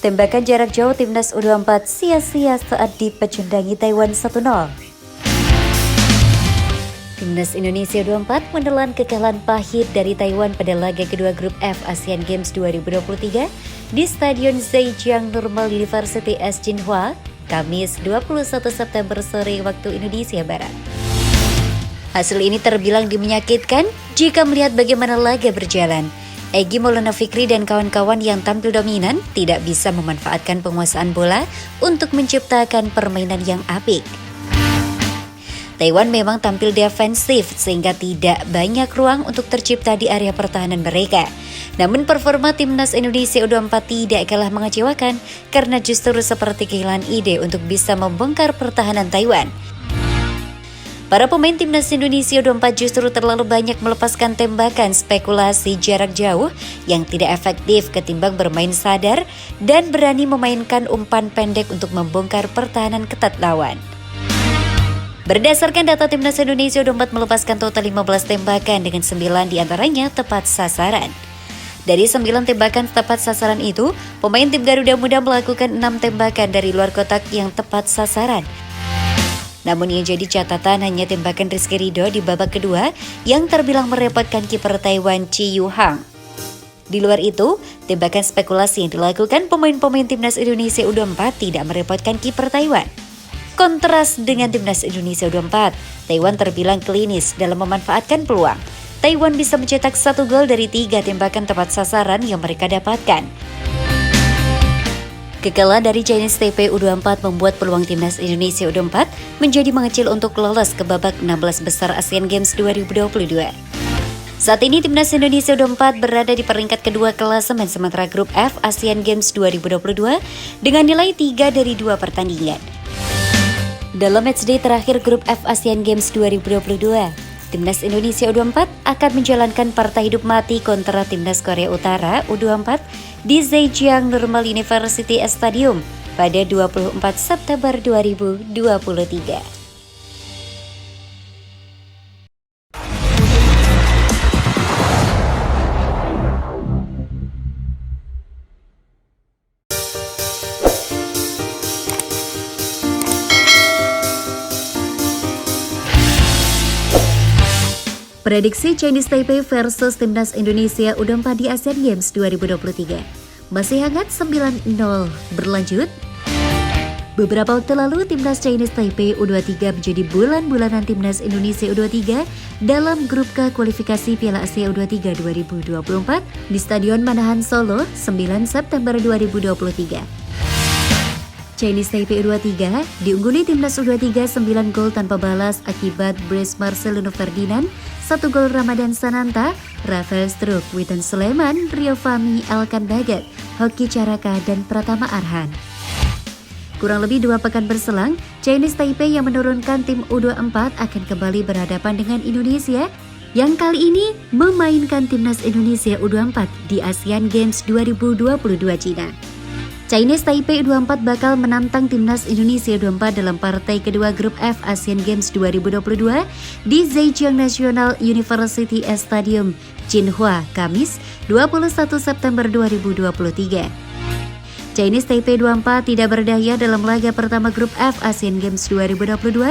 Tembakan jarak jauh timnas U24 sia-sia saat dipecundangi Taiwan 1-0. Timnas Indonesia U24 menelan kekalahan pahit dari Taiwan pada laga kedua grup F Asian Games 2023 di Stadion Zhejiang Normal University S Jinhua, Kamis 21 September sore waktu Indonesia Barat. Hasil ini terbilang menyakitkan jika melihat bagaimana laga berjalan. Egy Maulana Fikri dan kawan-kawan yang tampil dominan tidak bisa memanfaatkan penguasaan bola untuk menciptakan permainan yang apik. Taiwan memang tampil defensif sehingga tidak banyak ruang untuk tercipta di area pertahanan mereka. Namun performa timnas Indonesia U24 tidak kalah mengecewakan karena justru seperti kehilangan ide untuk bisa membongkar pertahanan Taiwan. Para pemain timnas Indonesia U24 justru terlalu banyak melepaskan tembakan spekulasi jarak jauh yang tidak efektif ketimbang bermain sadar dan berani memainkan umpan pendek untuk membongkar pertahanan ketat lawan. Berdasarkan data timnas Indonesia U24 melepaskan total 15 tembakan dengan 9 diantaranya tepat sasaran. Dari 9 tembakan tepat sasaran itu, pemain tim Garuda Muda melakukan 6 tembakan dari luar kotak yang tepat sasaran. Namun yang jadi catatan hanya tembakan Rizky Ridho di babak kedua yang terbilang merepotkan kiper Taiwan Chi Yuhang. Di luar itu, tembakan spekulasi yang dilakukan pemain-pemain timnas Indonesia U24 tidak merepotkan kiper Taiwan. Kontras dengan timnas Indonesia U24, Taiwan terbilang klinis dalam memanfaatkan peluang. Taiwan bisa mencetak 1 gol dari 3 tembakan tepat sasaran yang mereka dapatkan. Kekalahan dari Chinese Taipei U24 membuat peluang timnas Indonesia U24 menjadi mengecil untuk lolos ke babak 16 besar Asian Games 2022. Saat ini timnas Indonesia U24 berada di peringkat kedua klasemen sementara grup F Asian Games 2022 dengan nilai 3 dari 2 pertandingan. Dalam matchday terakhir grup F Asian Games 2022, timnas Indonesia U24 akan menjalankan partai hidup mati kontra timnas Korea Utara U24 di Zhejiang Normal University Stadium pada 24 September 2023. Prediksi Chinese Taipei versus timnas Indonesia U24 di Asian Games 2023 masih hangat 9-0 berlanjut. Beberapa waktu lalu timnas Chinese Taipei U23 menjadi bulan-bulanan timnas Indonesia U23 dalam grup K kualifikasi Piala Asia U23 2024 di Stadion Manahan Solo 9 September 2023. Chinese Taipei U23 diungguli timnas U23 9 gol tanpa balas akibat brace Marcelino Ferdinand, 1 gol Ramadan Sananta, Rafael Struik, Witan Sulaiman, Rio Fahmi, Elkan Bagat, Hoki Caraka, dan Pratama Arhan. Kurang lebih 2 pekan berselang, Chinese Taipei yang menurunkan tim U24 akan kembali berhadapan dengan Indonesia yang kali ini memainkan timnas Indonesia U24 di Asian Games 2022 Cina. Chinese Taipei U24 bakal menantang timnas Indonesia U24 dalam partai kedua grup F Asian Games 2022 di Zhejiang National University Stadium, Jinhua, Kamis 21 September 2023. Chinese Taipei U24 tidak berdaya dalam laga pertama grup F Asian Games 2022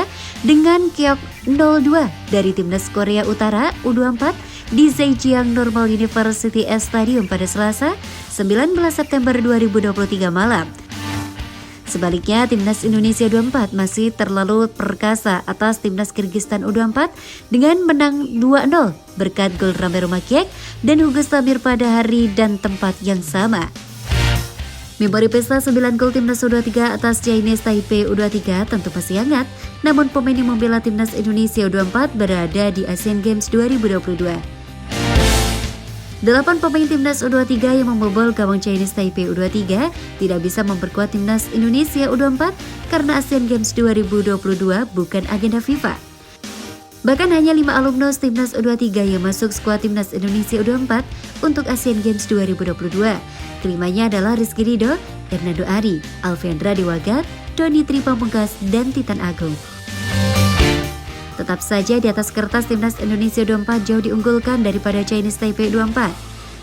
dengan keok 0-2 dari timnas Korea Utara U24 di Zhejiang Normal University Stadium pada Selasa 19 September 2023 malam. Sebaliknya, timnas Indonesia U24 masih terlalu perkasa atas timnas Kyrgyzstan U24 dengan menang 2-0 berkat gol Ramiro Makiek dan Hugo Stamir pada hari dan tempat yang sama. Memori pesta 9 gol timnas U23 atas Chinese Taipei U23 tentu masih hangat, namun pemain yang membela timnas Indonesia U24 berada di Asian Games 2022. 8 pemain timnas U23 yang membobol gawang Chinese Taipei U23 tidak bisa memperkuat timnas Indonesia U24 karena Asian Games 2022 bukan agenda FIFA. Bahkan hanya 5 alumnus timnas U23 yang masuk skuad timnas Indonesia U24 untuk Asian Games 2022. Kelimanya adalah Rizky Ridho, Hernando Ari, Alvendra Dewaga, Doni Tripamungkas, dan Titan Agung. Tetap saja di atas kertas timnas Indonesia U24 jauh diunggulkan daripada Chinese Taipei U24.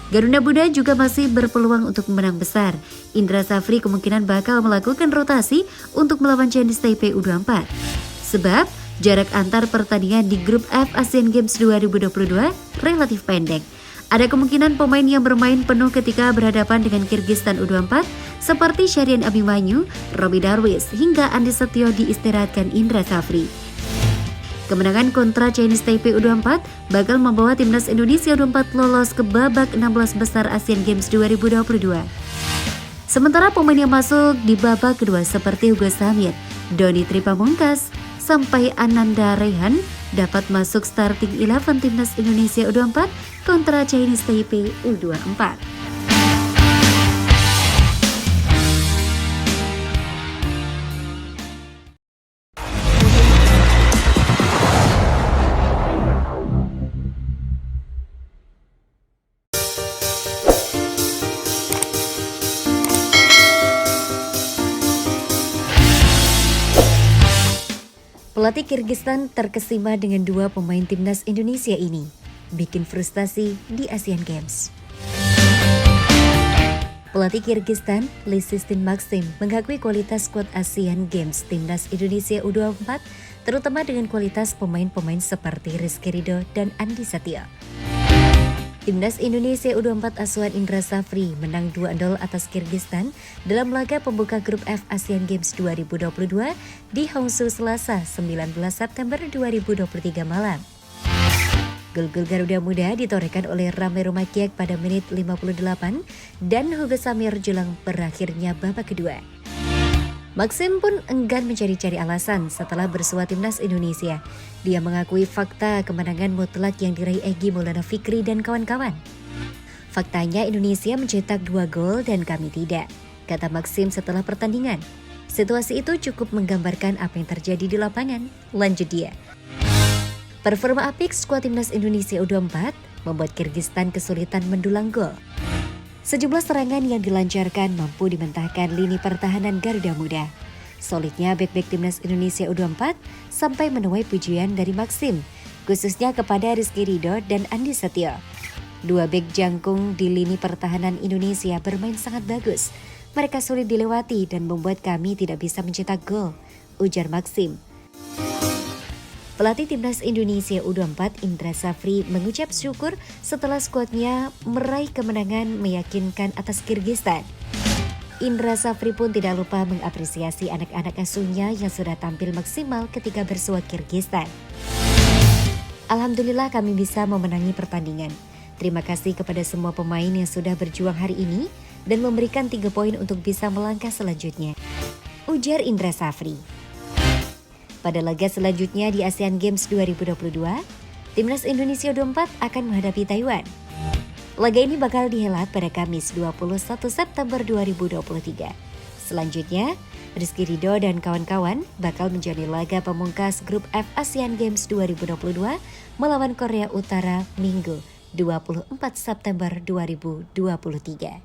Garuda Muda juga masih berpeluang untuk menang besar. Indra Safri kemungkinan bakal melakukan rotasi untuk melawan Chinese Taipei U24. Sebab jarak antar pertandingan di grup F Asian Games 2022 relatif pendek. Ada kemungkinan pemain yang bermain penuh ketika berhadapan dengan Kyrgyzstan U24 seperti Syarian Abimanyu, Robbie Darwis, hingga Andi Setio diistirahatkan Indra Safri. Kemenangan kontra Chinese Taipei U24 bakal membawa timnas Indonesia U24 lolos ke babak 16 besar Asian Games 2022. Sementara pemain yang masuk di babak kedua seperti Hugo Samir, Doni Tripamungkas, sampai Ananda Rehan dapat masuk starting 11 timnas Indonesia U24 kontra Chinese Taipei U24. Pelatih Kyrgyzstan terkesima dengan dua pemain timnas Indonesia ini, bikin frustasi di Asian Games. Pelatih Kyrgyzstan, Lisistin Maxim, mengakui kualitas skuad Asian Games timnas Indonesia U24, terutama dengan kualitas pemain-pemain seperti Rizky Ridho dan Andi Setio. Timnas Indonesia U24 asuhan Indra Safri menang 2-0 atas Kyrgyzstan dalam laga pembuka grup F Asian Games 2022 di Hangzhou Selasa 19 September 2023 malam. Gol-gol Garuda Muda ditorehkan oleh Rame Romakiak pada menit 58 dan Hugo Samir jelang berakhirnya babak kedua. Maxim pun enggan mencari-cari alasan setelah bersua timnas Indonesia. Dia mengakui fakta kemenangan mutlak yang diraih Egy Maulana Fikri dan kawan-kawan. Faktanya Indonesia mencetak 2 gol dan kami tidak, kata Maxim setelah pertandingan. Situasi itu cukup menggambarkan apa yang terjadi di lapangan, lanjut dia. Performa apik skuad timnas Indonesia U24 membuat Kyrgyzstan kesulitan mendulang gol. Sejumlah serangan yang dilancarkan mampu dimentahkan lini pertahanan Garuda Muda. Solidnya bek-bek timnas Indonesia U24 sampai menuai pujian dari Maxim, khususnya kepada Rizky Ridho dan Andi Setio. Dua bek jangkung di lini pertahanan Indonesia bermain sangat bagus. Mereka sulit dilewati dan membuat kami tidak bisa mencetak gol, ujar Maxim. Pelatih timnas Indonesia U24 Indra Safri mengucap syukur setelah skuadnya meraih kemenangan meyakinkan atas Kyrgyzstan. Indra Safri pun tidak lupa mengapresiasi anak-anak asuhnya yang sudah tampil maksimal ketika bersua Kyrgyzstan. Alhamdulillah kami bisa memenangi pertandingan. Terima kasih kepada semua pemain yang sudah berjuang hari ini dan memberikan 3 poin untuk bisa melangkah selanjutnya, ujar Indra Safri. Pada laga selanjutnya di Asian Games 2022, timnas Indonesia U24 akan menghadapi Taiwan. Laga ini bakal dihelat pada Kamis 21 September 2023. Selanjutnya, Rizky Ridho dan kawan-kawan bakal menjalani laga pemungkas grup F Asian Games 2022 melawan Korea Utara Minggu 24 September 2023.